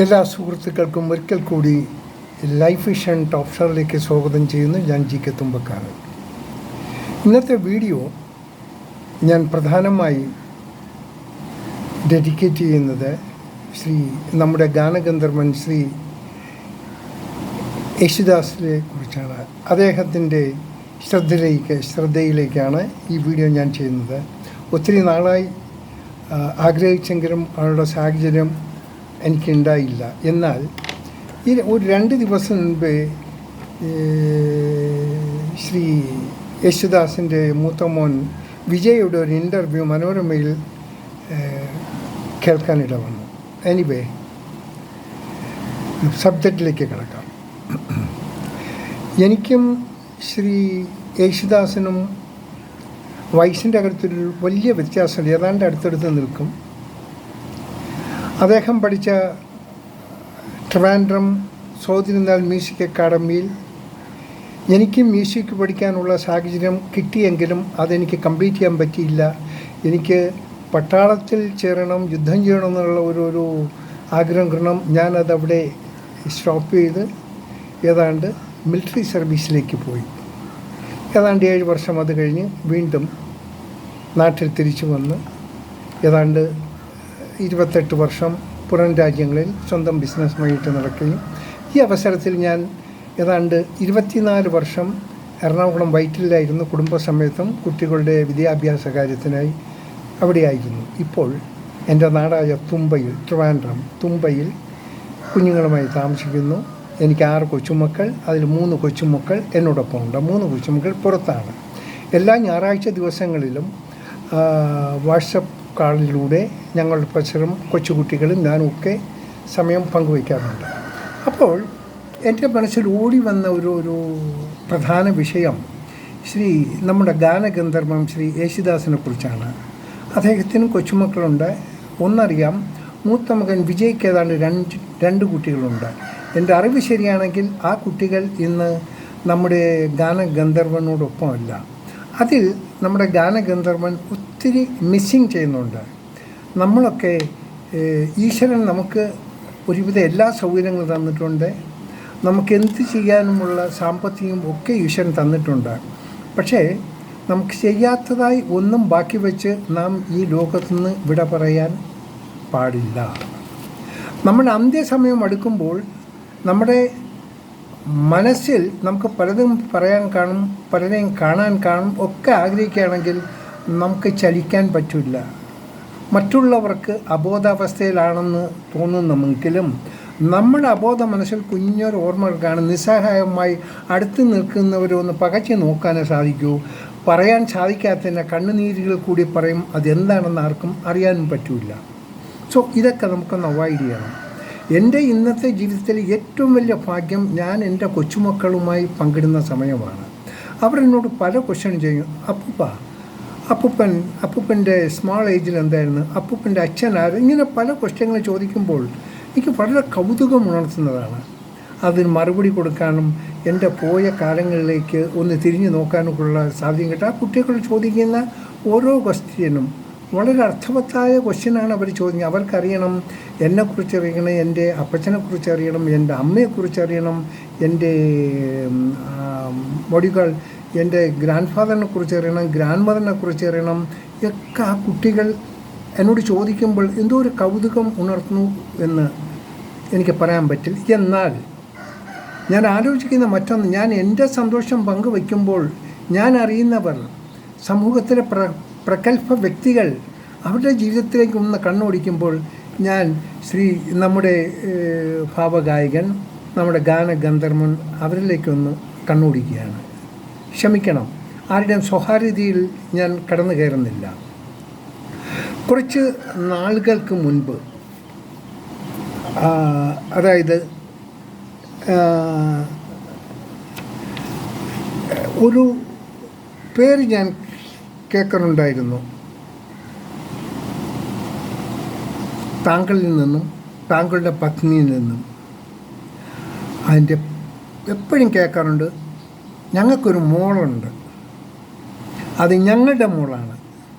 എല്ലാ സുഹൃത്തുക്കൾക്കും ഒരിക്കൽ കൂടി ലൈഫ് വിഷൻ ടോപ്പ് ഷോറിലേക്ക് സ്വാഗതം ചെയ്യുന്നു. ഞാൻ ജി കെ തുമ്പക്കാരൻ. ഇന്നത്തെ വീഡിയോ ഞാൻ പ്രധാനമായി ഡെഡിക്കേറ്റ് ചെയ്യുന്നത് നമ്മുടെ ഗാനഗന്ധർവൻ ശ്രീ യേശുദാസിനെ കുറിച്ചാണ്. അദ്ദേഹത്തിൻ്റെ ശ്രദ്ധയിലേക്കാണ് ഈ വീഡിയോ ഞാൻ ചെയ്യുന്നത്. ഒത്തിരി നാളായി ആഗ്രഹിച്ചെങ്കിലും അവരുടെ സാഹചര്യം എനിക്കുണ്ടായില്ല. എന്നാൽ ഒരു 2 ദിവസം മുൻപേ ശ്രീ യേശുദാസിൻ്റെ മൂത്ത മോൻ വിജയുടെ ഒരു ഇൻ്റർവ്യൂ മനോരമയിൽ കേൾക്കാനിട വന്നു. എനിവേ, സബ്ജക്റ്റിലേക്ക് കിടക്കാം. എനിക്കും ശ്രീ യേശുദാസിനും വയസ്സിൻ്റെ അകത്തൊരു വലിയ വ്യത്യാസമുണ്ട്. ഏതാണ്ട് അടുത്തടുത്ത് നിൽക്കും. അദ്ദേഹം പഠിച്ച ട്രിവാൻഡ്രം സോതിരുന്നാൾ മ്യൂസിക് അക്കാഡമിയിൽ എനിക്ക് മ്യൂസിക് പഠിക്കാനുള്ള സാഹചര്യം കിട്ടിയെങ്കിലും അതെനിക്ക് കംപ്ലീറ്റ് ചെയ്യാൻ പറ്റിയില്ല. എനിക്ക് പട്ടാളത്തിൽ ചേരണം, യുദ്ധം ചെയ്യണം എന്നുള്ള ഒരു ആഗ്രഹം കാരണം ഞാനതവിടെ സ്റ്റോപ്പ് ചെയ്ത് ഏതാണ്ട് മിലിറ്ററി സർവീസിലേക്ക് പോയി. ഏതാണ്ട് 7 വർഷം അത് കഴിഞ്ഞ് വീണ്ടും നാട്ടിൽ തിരിച്ചു വന്ന് ഏതാണ്ട് 28 വർഷം പുറം രാജ്യങ്ങളിൽ സ്വന്തം ബിസിനസ്സുമായിട്ട് നടക്കുകയും ഈ അവസരത്തിൽ ഞാൻ ഏതാണ്ട് 24 വർഷം എറണാകുളം വൈറ്റിലായിരുന്നു. കുടുംബസമേതം കുട്ടികളുടെ വിദ്യാഭ്യാസ കാര്യത്തിനായി അവിടെയായിരുന്നു. ഇപ്പോൾ എൻ്റെ നാടായ ട്രിവാൻഡ്രം തുമ്പയിൽ കുഞ്ഞുങ്ങളുമായി താമസിക്കുന്നു. എനിക്ക് 6 കൊച്ചുമക്കൾ. അതിൽ 3 കൊച്ചുമക്കൾ എന്നോടൊപ്പം ഉണ്ട്. 3 കൊച്ചുമക്കൾ പുറത്താണ്. എല്ലാ ഞായറാഴ്ച ദിവസങ്ങളിലും വാട്സപ്പ് കാളിലൂടെ ഞങ്ങളുടെ പരസ്പരം കൊച്ചുകുട്ടികളും ഞാനും ഒക്കെ സമയം പങ്കുവയ്ക്കാറുണ്ട്. അപ്പോൾ എൻ്റെ മനസ്സിൽ ഓടി വന്ന ഒരു പ്രധാന വിഷയം നമ്മുടെ ഗാനഗന്ധർവം ശ്രീ യേശുദാസിനെ കുറിച്ചാണ്. അദ്ദേഹത്തിന് കൊച്ചുമക്കളുണ്ട്. ഒന്നറിയാം, മൂത്ത മകൻ വിജയ്ക്ക് ഏതാണ്ട് 2 കുട്ടികളുണ്ട്. എൻ്റെ അറിവ് ശരിയാണെങ്കിൽ ആ കുട്ടികൾ ഇന്ന് നമ്മുടെ ഗാനഗന്ധർവനോടൊപ്പമല്ല. അതിൽ നമ്മുടെ ഗാനഗന്ധർവൻ ഒത്തിരി മിസ്സിങ് ചെയ്യുന്നുണ്ട്. നമ്മളൊക്കെ ഈശ്വരൻ നമുക്ക് ഒരുവിധ എല്ലാ സൗകര്യങ്ങളും തന്നിട്ടുണ്ട്. നമുക്ക് എന്ത് ചെയ്യാനുമുള്ള സാമ്പത്തികം ഒക്കെ ഈശ്വരൻ തന്നിട്ടുണ്ട്. പക്ഷേ നമുക്ക് ചെയ്യാത്തതായി ഒന്നും ബാക്കി വെച്ച് നാം ഈ ലോകത്തുനിന്ന് വിട പറയാൻ പാടില്ല. നമ്മുടെ അന്ത്യസമയം അടുക്കുമ്പോൾ നമ്മുടെ മനസ്സിൽ നമുക്ക് പലതും പറയാൻ കാണും, പലരെയും കാണാൻ കാണും, ഒക്കെ ആഗ്രഹിക്കുകയാണെങ്കിൽ നമുക്ക് ചലിക്കാൻ പറ്റില്ല. മറ്റുള്ളവർക്ക് അബോധാവസ്ഥയിലാണെന്ന് തോന്നുന്നെങ്കിലും നമ്മുടെ അബോധ മനസ്സിൽ കുഞ്ഞൊരു ഓർമ്മകൾ കാണും. നിസ്സഹായമായി അടുത്ത് നിൽക്കുന്നവരൊന്ന് പകച്ചു നോക്കാനേ സാധിക്കൂ. പറയാൻ സാധിക്കാത്തതിൻ്റെ കണ്ണുനീരുകൾ കൂടി പറയും. അതെന്താണെന്ന് ആർക്കും അറിയാനും പറ്റില്ല. സോ ഇതൊക്കെ നമുക്കൊന്ന് അവോയ്ഡ് ചെയ്യണം. എൻ്റെ ഇന്നത്തെ ജീവിതത്തിൽ ഏറ്റവും വലിയ ഭാഗ്യം ഞാൻ എൻ്റെ കൊച്ചുമക്കളുമായി പങ്കിടുന്ന സമയമാണ്. അവർ എന്നോട് പല ക്വസ്റ്റ്യൻ ചെയ്യും. അപ്പൂപ്പൻ്റെ സ്മാൾ ഏജിൽ എന്തായിരുന്നു, അപ്പൂപ്പൻ്റെ അച്ഛൻ ആര്, ഇങ്ങനെ പല ക്വസ്റ്റ്യങ്ങൾ ചോദിക്കുമ്പോൾ എനിക്ക് വളരെ കൗതുകം ഉണർത്തുന്നതാണ്. അതിന് മറുപടി കൊടുക്കാനും എൻ്റെ പോയ കാലങ്ങളിലേക്ക് ഒന്ന് തിരിഞ്ഞു നോക്കാനൊക്കെയുള്ള സാധ്യത കിട്ടും. ആ കുട്ടികൾ ചോദിക്കുന്ന ഓരോ ക്വസ്റ്റ്യനും വളരെ അർത്ഥവത്തായ ക്വസ്റ്റ്യനാണ് അവർ ചോദിക്കുന്നത്. അവർക്കറിയണം എന്നെക്കുറിച്ച് അറിയണം, എൻ്റെ അപ്പച്ചനെക്കുറിച്ച് അറിയണം, എൻ്റെ അമ്മയെക്കുറിച്ച് അറിയണം, എൻ്റെ ബോഡികൾ എൻ്റെ ഗ്രാൻഡ് ഫാദറിനെ കുറിച്ച് അറിയണം, ഗ്രാൻഡ് മദറിനെ കുറിച്ച് അറിയണം. ഒക്കെ ആ കുട്ടികൾ എന്നോട് ചോദിക്കുമ്പോൾ എന്തോ ഒരു കൗതുകം ഉണർത്തുന്നു എന്ന് എനിക്ക് പറയാൻ പറ്റില്ല. എന്നാൽ ഞാൻ ആലോചിക്കുന്ന മറ്റൊന്ന്, ഞാൻ എൻ്റെ സന്തോഷം പങ്കുവയ്ക്കുമ്പോൾ ഞാൻ അറിയുന്നവർ, സമൂഹത്തിലെ പ്രഗത്ഭ വ്യക്തികൾ, അവരുടെ ജീവിതത്തിലേക്ക് ഒന്ന് കണ്ണോടിക്കുമ്പോൾ ഞാൻ നമ്മുടെ ഭാവഗായകൻ, നമ്മുടെ ഗാനഗന്ധർവൻ, അവരിലേക്കൊന്ന് കണ്ണോടിക്കുകയാണ്. ക്ഷമിക്കണം, ആരുടെയും സ്വകാര്യതയിൽ ഞാൻ കടന്നു കയറുന്നില്ല. കുറച്ച് നാളുകൾക്ക് മുൻപ്, അതായത് ഒരു പേര് ഞാൻ കേൾക്കുന്നുണ്ടായിരുന്നു. താങ്കളിൽ നിന്നും താങ്കളുടെ പത്നിയിൽ നിന്നും അതിൻ്റെ എപ്പോഴും കേൾക്കാറുണ്ട്. ഞങ്ങൾക്കൊരു മോളുണ്ട്, അത് ഞങ്ങളുടെ മോളാണ്,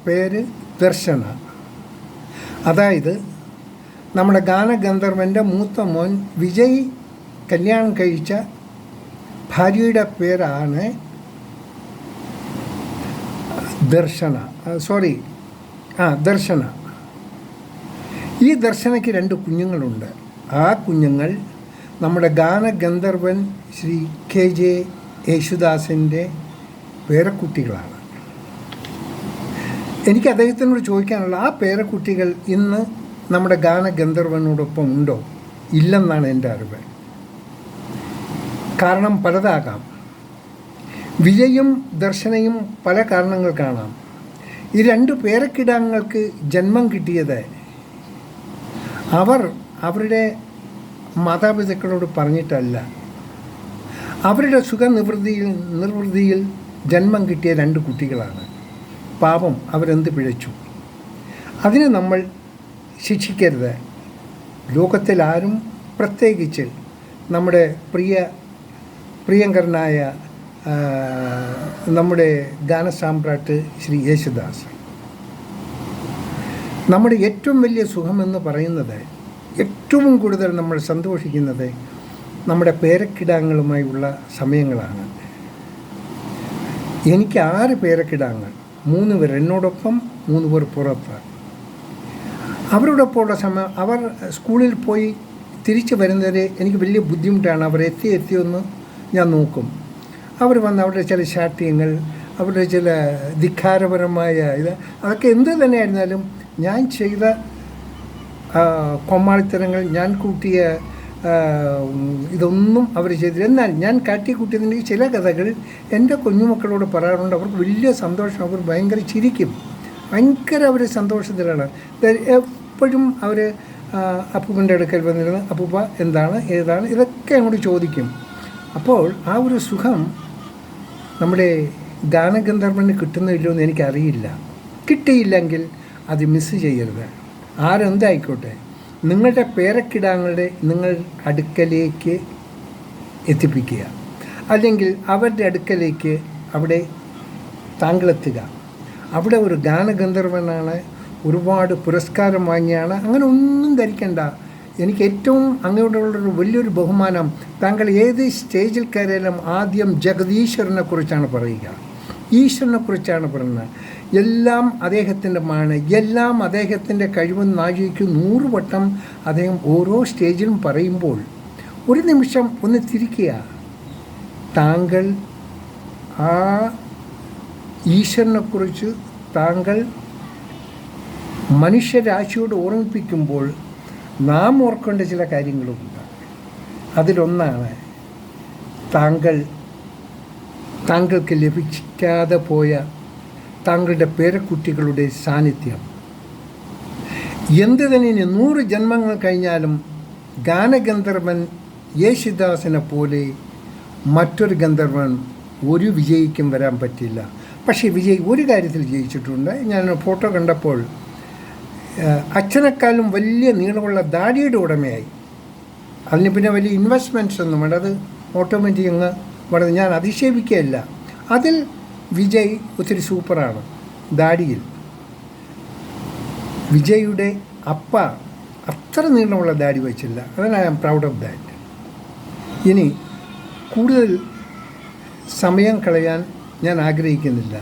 പേര് ദർശന. അതായത് നമ്മുടെ ഗാനഗന്ധർവൻ്റെ മൂത്ത മോൻ വിജയ് കല്യാണം കഴിച്ച ഭാര്യയുടെ പേരാണ് ദർശന. ഈ ദർശനയ്ക്ക് 2 കുഞ്ഞുങ്ങളുണ്ട്. ആ കുഞ്ഞുങ്ങൾ നമ്മുടെ ഗാനഗന്ധർവൻ ശ്രീ KJ യേശുദാസിൻ്റെ പേരക്കുട്ടികളാണ്. എനിക്ക് അദ്ദേഹത്തിനോട് ചോദിക്കാനുള്ള, ആ പേരക്കുട്ടികൾ ഇന്ന് നമ്മുടെ ഗാനഗന്ധർവനോടൊപ്പം ഉണ്ടോ? ഇല്ലെന്നാണ് എൻ്റെ അറിവ്. കാരണം പലതാകാം. വിജയും ദർശനയും പല കാരണങ്ങൾ കാണാം. ഈ 2 പേരക്കിടാങ്ങൾക്ക് ജന്മം കിട്ടിയത് അവരുടെ മാതാപിതാക്കളോട് പറഞ്ഞിട്ടല്ല. അവരുടെ നിർവൃതിയിൽ ജന്മം കിട്ടിയ 2 കുട്ടികളാണ്. പാപം, അവരെന്ത് പിഴച്ചു? അതിനെ നമ്മൾ ശിക്ഷിക്കരുത്. ലോകത്തിൽ ആരും, പ്രത്യേകിച്ച് നമ്മുടെ പ്രിയങ്കരനായ നമ്മുടെ ഗാനസാമ്രാട്ട് ശ്രീ യേശുദാസ്. നമ്മുടെ ഏറ്റവും വലിയ സുഖമെന്ന് പറയുന്നത്, ഏറ്റവും കൂടുതൽ നമ്മൾ സന്തോഷിക്കുന്നത് നമ്മുടെ പേരക്കിടാങ്ങളുമായുള്ള സമയങ്ങളാണ്. എനിക്ക് 6 പേരക്കിടാങ്ങൾ, 3 പേർ എന്നോടൊപ്പം, 3 പേർ പുറത്ത്. അവരോടൊപ്പമുള്ള സമയം, അവർ സ്കൂളിൽ പോയി തിരിച്ചു വരുന്നവരെ എനിക്ക് വലിയ ബുദ്ധിമുട്ടാണ്. അവർ എത്തിയൊന്ന് ഞാൻ നോക്കും. അവർ വന്ന് അവരുടെ ചില ശാഠ്യങ്ങൾ, അവരുടെ ചില ധിക്കാരപരമായ അതൊക്കെ എന്ത് തന്നെയായിരുന്നാലും, ഞാൻ ചെയ്ത കൊമ്മാളിത്തരങ്ങൾ, ഞാൻ കൂട്ടിയ ഇതൊന്നും അവർ ചെയ്തില്ല. എന്നാൽ ഞാൻ കാട്ടിക്കൂട്ടിയതിൻ്റെ ചില കഥകൾ എൻ്റെ കുഞ്ഞുമക്കളോട് പറയാറുണ്ട്. അവർക്ക് വലിയ സന്തോഷം. അവർ ഭയങ്കര ചിരിക്കും, അവർ സന്തോഷത്തിലാണ്. എപ്പോഴും അവർ അപ്പൂപ്പൻ്റെ അടുക്കൽ വന്നിരുന്ന് അപ്പൂപ്പ എന്താണ് ഏതാണ് ഇതൊക്കെ അങ്ങോട്ട് ചോദിക്കും. അപ്പോൾ ആ ഒരു സുഖം നമ്മുടെ ഗാനഗന്ധർവന് കിട്ടുന്നില്ലോ എന്ന് എനിക്കറിയില്ല. കിട്ടിയില്ലെങ്കിൽ അത് മിസ് ചെയ്യരുത്. ആരെന്തായിക്കോട്ടെ, നിങ്ങളുടെ പേരക്കിടാങ്ങളുടെ നിങ്ങൾ അടുക്കലേക്ക് എത്തിപ്പിക്കുക, അല്ലെങ്കിൽ അവരുടെ അടുക്കലേക്ക് അവിടെ താങ്കളെത്തുക. അവിടെ ഒരു ഗാനഗന്ധർവനാണ്, ഒരുപാട് പുരസ്കാരം വാങ്ങിയാണ്, അങ്ങനെ ഒന്നും ധരിക്കണ്ട. എനിക്ക് ഏറ്റവും അങ്ങോട്ടുള്ളൊരു വലിയൊരു ബഹുമാനം, താങ്കൾ ഏത് സ്റ്റേജിൽ കയറിയാലും ആദ്യം ജഗദീശ്വരനെ കുറിച്ചാണ് പറയുക, ഈശ്വരനെ കുറിച്ചാണ് പറയുന്നത്. എല്ലാം അദ്ദേഹത്തിൻ്റെ മാണ്, എല്ലാം അദ്ദേഹത്തിൻ്റെ കഴിവെന്ന് നാഴികയ്ക്ക് 100 വട്ടം അദ്ദേഹം ഓരോ സ്റ്റേജിലും പറയുമ്പോൾ ഒരു നിമിഷം ഒന്ന് തിരിക്കുക. താങ്കൾ ആ ഈശ്വരനെക്കുറിച്ച് താങ്കൾ മനുഷ്യരാശിയോട് ഓർമ്മിപ്പിക്കുമ്പോൾ നാം ഓർക്കേണ്ട ചില കാര്യങ്ങളുമുണ്ട്. അതിലൊന്നാണ് താങ്കൾക്ക് ലഭിക്കാതെ പോയ താങ്കളുടെ പേരക്കുട്ടികളുടെ സാന്നിധ്യം. എന്ത് തന്നെ 100 ജന്മങ്ങൾ കഴിഞ്ഞാലും ഗാനഗന്ധർവൻ യേശുദാസിനെ പോലെ മറ്റൊരു ഗന്ധർവൻ ഒരു വിജയിക്കും വരാൻ പറ്റില്ല. പക്ഷേ വിജയ് ഒരു കാര്യത്തിൽ ജയിച്ചിട്ടുണ്ട്. ഞാൻ ഫോട്ടോ കണ്ടപ്പോൾ അച്ഛനെക്കാളും വലിയ നീളമുള്ള ദാടിയുടെ ഉടമയായി. അതിന് പിന്നെ വലിയ ഇൻവെസ്റ്റ്മെൻറ്റ്സ് ഒന്നും വേണ്ട, അത് ഓട്ടോമാറ്റിക് അങ്ങ് വളരെ, ഞാൻ അധിക്ഷേപിക്കുകയല്ല. അതിൽ വിജയ് ഒത്തിരി സൂപ്പറാണ്. ദാടിയിൽ വിജയുടെ അപ്പ അത്ര നീളമുള്ള ദാടി വെച്ചില്ല. അതിന് I am proud of that. ഇനി കൂടുതൽ സമയം കളയാൻ ഞാൻ ആഗ്രഹിക്കുന്നില്ല.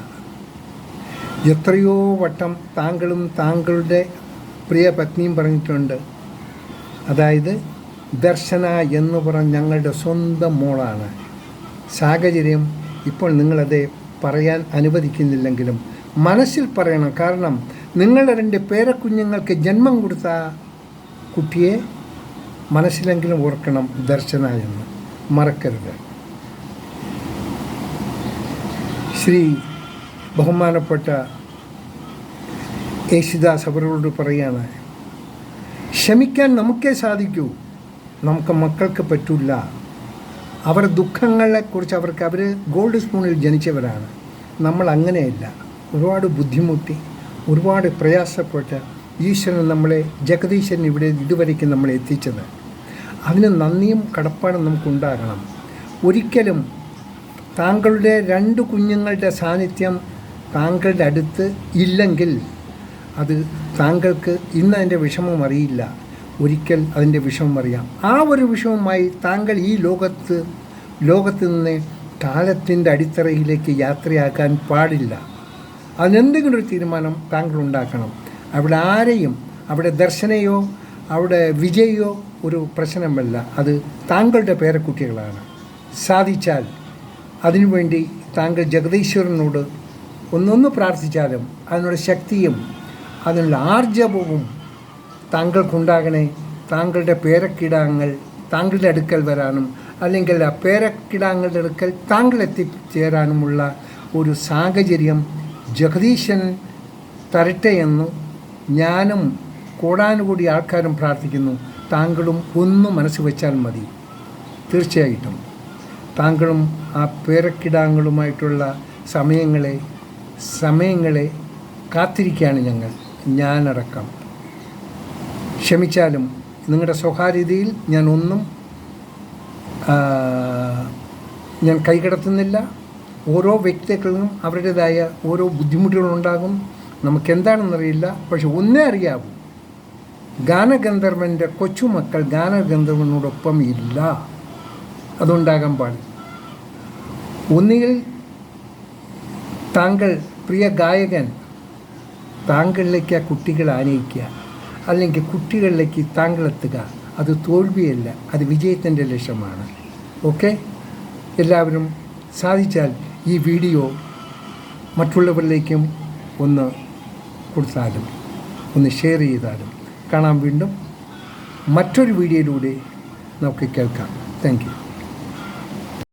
എത്രയോ വട്ടം താങ്കളും താങ്കളുടെ പ്രിയ പത്നിയും പറഞ്ഞിട്ടുണ്ട്. അതായത് ദർശന എന്ന് പറഞ്ഞ ഞങ്ങളുടെ സ്വന്തം മോളാണ്. സാഹചര്യം ഇപ്പോൾ നിങ്ങളത് പറയാൻ അനുവദിക്കുന്നില്ലെങ്കിലും മനസ്സിൽ പറയണം. കാരണം നിങ്ങളുടെ 2 പേരക്കുഞ്ഞുങ്ങൾക്ക് ജന്മം കൊടുത്ത കുട്ടിയെ മനസ്സിലെങ്കിലും ഓർക്കണം, ദർശന എന്ന് മറക്കരുത്. ശ്രീ ബഹുമാനപ്പെട്ട യേശുദാസ് അവരോട് പറയാണ്, ക്ഷമിക്കാൻ നമുക്കേ സാധിക്കൂ, നമുക്ക് മക്കൾക്ക് പറ്റില്ല. അവർ ദുഃഖങ്ങളെക്കുറിച്ച് അവർ ഗോൾഡ് സ്പൂണിൽ ജനിച്ചവരാണ്. നമ്മൾ അങ്ങനെയല്ല. ഒരുപാട് ബുദ്ധിമുട്ടി, ഒരുപാട് പ്രയാസപ്പെട്ട് ഈശ്വരൻ നമ്മളെ, ജഗദീശ്വരൻ ഇവിടെ ഇതുവരേക്ക് നമ്മളെ എത്തിച്ചത്. അതിന് നന്ദിയും കടപ്പാടും നമുക്കുണ്ടാകണം. ഒരിക്കലും താങ്കളുടെ 2 കുഞ്ഞുങ്ങളുടെ സാന്നിധ്യം താങ്കളുടെ അടുത്ത് ഇല്ലെങ്കിൽ അത് താങ്കൾക്ക് ഇന്ന് അതിൻ്റെ വിഷമം അറിയില്ല. ഒരിക്കൽ അതിൻ്റെ വിഷമം അറിയാം. ആ ഒരു വിഷമവുമായി താങ്കൾ ഈ ലോകത്ത് നിന്ന് കാലത്തിൻ്റെ അടിത്തറയിലേക്ക് യാത്രയാക്കാൻ പാടില്ല. അതിനെന്തെങ്കിലും ഒരു തീരുമാനം താങ്കൾ ഉണ്ടാക്കണം. അവിടെ ആരെയും, അവിടെ ദർശനയോ അവിടെ വിജയോ ഒരു പ്രശ്നമല്ല. അത് താങ്കളുടെ പേരക്കുട്ടികളാണ്. സാധിച്ചാൽ അതിനുവേണ്ടി താങ്കൾ ജഗദീശ്വരനോട് ഒന്നൊന്ന് പ്രാർത്ഥിച്ചാലും അതിനുള്ള ശക്തിയും അതിനുള്ള ആർജവവും താങ്കൾക്കുണ്ടാകണേ. താങ്കളുടെ പേരക്കിടാങ്ങൾ താങ്കളുടെ അടുക്കൽ വരാനും അല്ലെങ്കിൽ ആ പേരക്കിടാങ്ങളുടെ അടുക്കൽ താങ്കൾ എത്തിച്ചേരാനുമുള്ള ഒരു സാഹചര്യം ജഗദീശൻ തരട്ടെ എന്ന് ഞാനും കോടാനുകൂടി ആൾക്കാരും പ്രാർത്ഥിക്കുന്നു. താങ്കളും ഒന്ന് മനസ്സ് വെച്ചാൽ മതി. തീർച്ചയായിട്ടും താങ്കളും ആ പേരക്കിടാങ്ങളുമായിട്ടുള്ള സമയങ്ങളെ കാത്തിരിക്കുകയാണ് ഞാനടക്കം. ക്ഷമിച്ചാലും നിങ്ങളുടെ സ്വകാര്യതയിൽ ഞാൻ കൈകടത്തുന്നില്ല. ഓരോ വ്യക്തികളും അവരുടേതായ ഓരോ ബുദ്ധിമുട്ടുകളുണ്ടാകും. നമുക്കെന്താണെന്നറിയില്ല. പക്ഷെ ഒന്നേ അറിയാവൂ, ഗാനഗന്ധർവൻ്റെ കൊച്ചുമക്കൾ ഗാനഗന്ധർവനോടൊപ്പം ഇല്ല. അതുണ്ടാകാൻ പാടില്ല. ഒന്നുകിൽ താങ്കൾ പ്രിയ ഗായകൻ താങ്കളിലേക്ക് ആ കുട്ടികളെ ആനയിക്കുക, അല്ലെങ്കിൽ കുട്ടികളിലേക്ക് താങ്കളെത്തുക. അത് തോൽവിയല്ല, അത് വിജയത്തിൻ്റെ ലക്ഷ്യമാണ്. ഓക്കെ, എല്ലാവരും സാധിച്ചാൽ ഈ വീഡിയോ മറ്റുള്ളവരിലേക്കും ഒന്ന് കൊടുത്താലും ഒന്ന് ഷെയർ ചെയ്താലും. കാണാം വീണ്ടും മറ്റൊരു വീഡിയോയിലൂടെ നമുക്ക് കേൾക്കാം. Thank you.